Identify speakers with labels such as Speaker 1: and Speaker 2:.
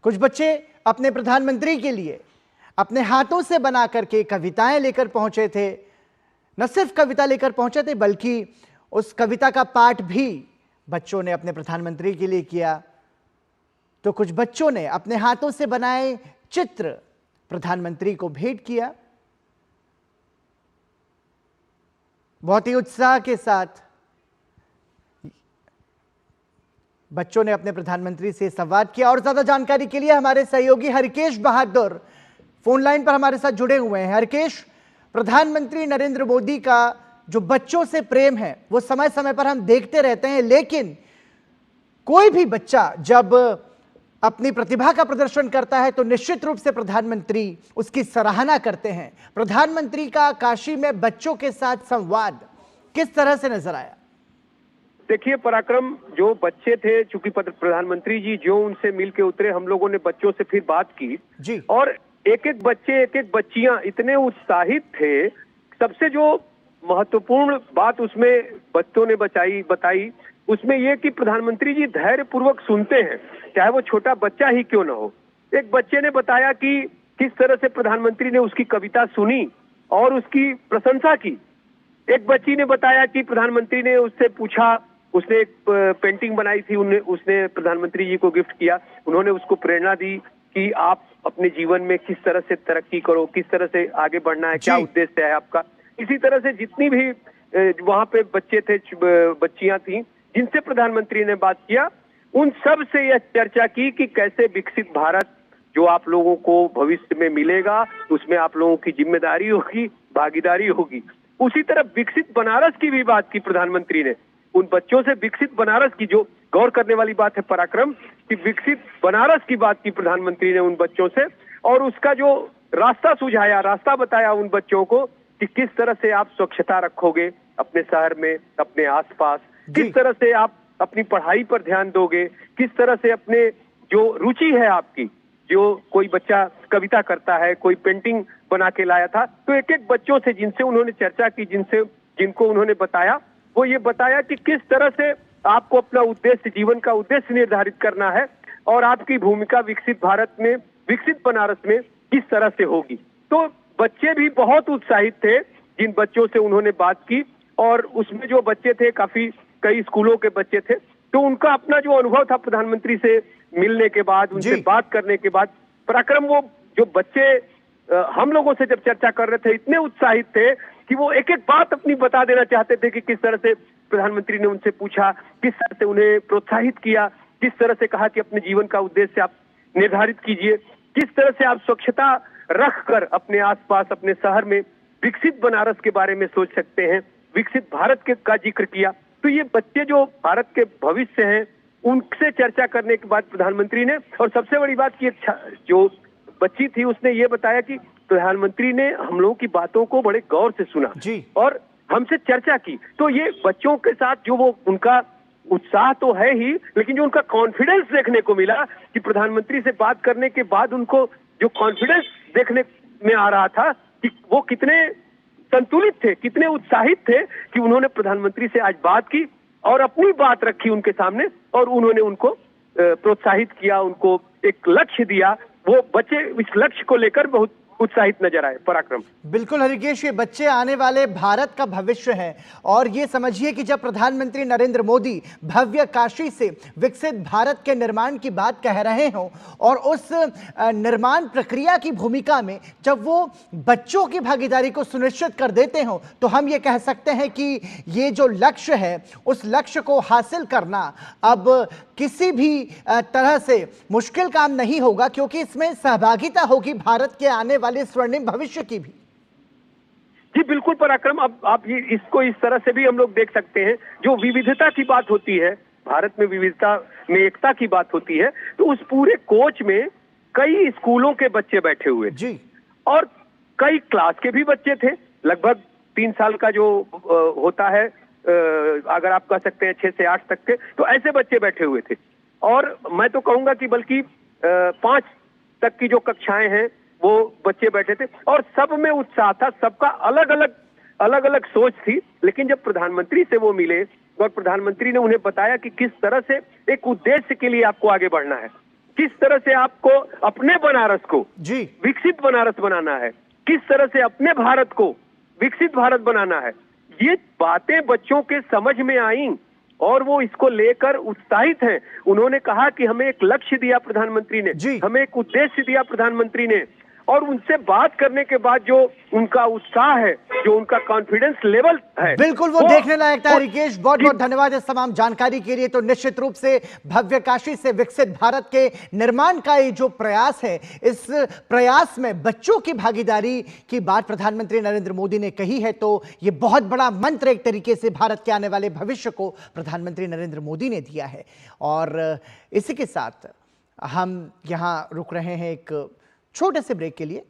Speaker 1: कुछ बच्चे अपने प्रधानमंत्री के लिए अपने हाथों से बना करके कविताएं लेकर पहुंचे थे। न सिर्फ कविता लेकर पहुंचे थे बल्कि उस कविता का पाठ भी बच्चों ने अपने प्रधानमंत्री के लिए किया। तो कुछ बच्चों ने अपने हाथों से बनाए चित्र प्रधानमंत्री को भेंट किया। बहुत ही उत्साह के साथ बच्चों ने अपने प्रधानमंत्री से संवाद किया। और ज्यादा जानकारी के लिए हमारे सहयोगी हरकेश बहादुर फोन लाइन पर हमारे साथ जुड़े हुए हैं। हरकेश, प्रधानमंत्री नरेंद्र मोदी का जो बच्चों से प्रेम है वो समय समय पर हम देखते रहते हैं, लेकिन कोई भी बच्चा जब अपनी प्रतिभा का प्रदर्शन करता है तो निश्चित रूप से प्रधानमंत्री उसकी सराहना करते हैं। प्रधानमंत्री का काशी में बच्चों के साथ संवाद किस तरह से नजर आया?
Speaker 2: देखिए पराक्रम, जो बच्चे थे, चूंकि प्रधानमंत्री जी जो उनसे मिल के उतरे, हम लोगों ने बच्चों से फिर बात की
Speaker 1: जी।
Speaker 2: और एक एक बच्चे, एक एक बच्चियां इतने उत्साहित थे। सबसे जो महत्वपूर्ण बात उसमें बच्चों ने बताई उसमें ये कि प्रधानमंत्री जी धैर्य पूर्वक सुनते हैं, चाहे वो छोटा बच्चा ही क्यों ना हो। एक बच्चे ने बताया कि किस तरह से प्रधानमंत्री ने उसकी कविता सुनी और उसकी प्रशंसा की। एक बच्ची ने बताया कि प्रधानमंत्री ने उससे पूछा, उसने एक पेंटिंग बनाई थी, उसने प्रधानमंत्री जी को गिफ्ट किया। उन्होंने उसको प्रेरणा दी कि आप अपने जीवन में किस तरह से तरक्की करो, किस तरह से आगे बढ़ना है, क्या उद्देश्य है आपका। इसी तरह से जितनी भी वहां पे बच्चे थे, बच्चियां थी जिनसे प्रधानमंत्री ने बात किया, उन सब से यह चर्चा की कि कैसे विकसित भारत जो आप लोगों को भविष्य में मिलेगा उसमें आप लोगों की जिम्मेदारी होगी, भागीदारी होगी। उसी तरह विकसित बनारस की भी बात की प्रधानमंत्री ने उन बच्चों से। विकसित बनारस की जो गौर करने वाली बात है पराक्रम, कि विकसित बनारस की बात की प्रधानमंत्री ने उन बच्चों से और उसका जो रास्ता सुझाया, रास्ता बताया उन बच्चों को कि किस तरह से आप स्वच्छता रखोगे अपने शहर में, अपने आसपास, किस तरह से आप अपनी पढ़ाई पर ध्यान दोगे, किस तरह से अपने जो रुचि है आपकी, जो कोई बच्चा कविता करता है, कोई पेंटिंग बना के लाया था, तो एक एक बच्चों से जिनसे उन्होंने चर्चा की, जिनको उन्होंने बताया, वो ये बताया कि किस तरह से आपको अपना उद्देश्य, जीवन का उद्देश्य निर्धारित करना है और आपकी भूमिका विकसित भारत में, विकसित बनारस में किस तरह से होगी। तो बच्चे भी बहुत उत्साहित थे जिन बच्चों से उन्होंने बात की। और उसमें जो बच्चे थे कई स्कूलों के बच्चे थे, तो उनका अपना जो अनुभव था प्रधानमंत्री से मिलने के बाद, उनसे बात करने के बाद, पराक्रम, वो जो बच्चे हम लोगों से जब चर्चा कर रहे थे इतने उत्साहित थे कि वो एक एक बात अपनी बता देना चाहते थे कि किस तरह से प्रधानमंत्री ने उनसे पूछा, किस तरह से उन्हें प्रोत्साहित किया, किस तरह से कहा कि अपने जीवन का उद्देश्य आप निर्धारित कीजिए, किस तरह से आप स्वच्छता रखकर अपने आसपास, अपने शहर में विकसित बनारस के बारे में सोच सकते हैं, विकसित भारत के का जिक्र किया। तो ये बच्चे जो भारत के भविष्य हैं उनसे चर्चा करने के बाद प्रधानमंत्री ने, और सबसे बड़ी बात की जो बच्ची थी उसने ये बताया कि प्रधानमंत्री ने हम लोगों की बातों को बड़े गौर से सुना और हमसे चर्चा की। तो ये बच्चों के साथ जो वो उनका उत्साह तो है ही, लेकिन जो उनका कॉन्फिडेंस देखने को मिला कि प्रधानमंत्री से बात करने के बाद उनको जो कॉन्फिडेंस देखने में आ रहा था कि वो कितने संतुलित थे, कितने उत्साहित थे कि उन्होंने प्रधानमंत्री से आज बात की और अपनी बात रखी उनके सामने और उन्होंने उनको प्रोत्साहित किया, उनको एक लक्ष्य दिया। वो बच्चे इस लक्ष्य को लेकर बहुत उत्साहित नजर आए। पराक्रम,
Speaker 1: बिल्कुल हरिकेश, ये बच्चे आने वाले भारत का भविष्य है और ये समझिए कि जब प्रधानमंत्री नरेंद्र मोदी भव्य काशी से विकसित भारत के निर्माण की बात कह रहे हों और उस निर्माण प्रक्रिया की भूमिका में जब वो बच्चों की भागीदारी को सुनिश्चित कर देते हों, तो हम ये कह सकते हैं कि ये जो लक्ष्य है उस लक्ष्य को हासिल करना अब किसी भी तरह से मुश्किल काम नहीं होगा, क्योंकि इसमें सहभागिता होगी भारत के आने वाले स्वर्णिम भविष्य की भी।
Speaker 2: जी बिल्कुल पराक्रम, अब आप ये इसको इस तरह से भी हम लोग देख सकते हैं, जो विविधता की बात होती है, भारत में विविधता में एकता की बात होती है, तो उस पूरे कोच में कई स्कूलों के बच्चे बैठे हुए
Speaker 1: जी
Speaker 2: और कई क्लास के भी बच्चे थे। लगभग 3 साल का जो होता है, अगर आप कह सकते हैं 6 से 8 तक के, तो ऐसे बच्चे बैठे हुए थे। और मैं तो कहूंगा कि बल्कि 5 तक की जो कक्षाएं हैं वो बच्चे बैठे थे और सब में उत्साह था, सबका अलग अलग सोच थी। लेकिन जब प्रधानमंत्री से वो मिले और प्रधानमंत्री ने उन्हें बताया कि किस तरह से एक उद्देश्य के लिए आपको आगे बढ़ना है, किस तरह से आपको अपने बनारस को
Speaker 1: जी
Speaker 2: विकसित बनारस बनाना है, किस तरह से अपने भारत को विकसित भारत बनाना है, ये बातें बच्चों के समझ में आई और वो इसको लेकर उत्साहित हैं। उन्होंने कहा कि हमें एक लक्ष्य दिया प्रधानमंत्री ने,
Speaker 1: जी।
Speaker 2: हमें एक उद्देश्य दिया प्रधानमंत्री ने, और उनसे बात करने के बाद जो उनका उत्साह है, जो उनका कॉन्फिडेंस लेवल है,
Speaker 1: बिल्कुल वो देखने लायक था। रिकेश, बहुत बहुत धन्यवाद इस तमाम जानकारी के लिए। तो निश्चित रूप से भव्य काशी से विकसित भारत के निर्माण का ये जो प्रयास है, इस प्रयास में बच्चों की भागीदारी की बात प्रधानमंत्री नरेंद्र मोदी ने कही है। तो ये बहुत बड़ा मंत्र एक तरीके से भारत के आने वाले भविष्य को प्रधानमंत्री नरेंद्र मोदी ने दिया है। और इसी के साथ हम यहां रुक रहे हैं एक छोटे से ब्रेक के लिए।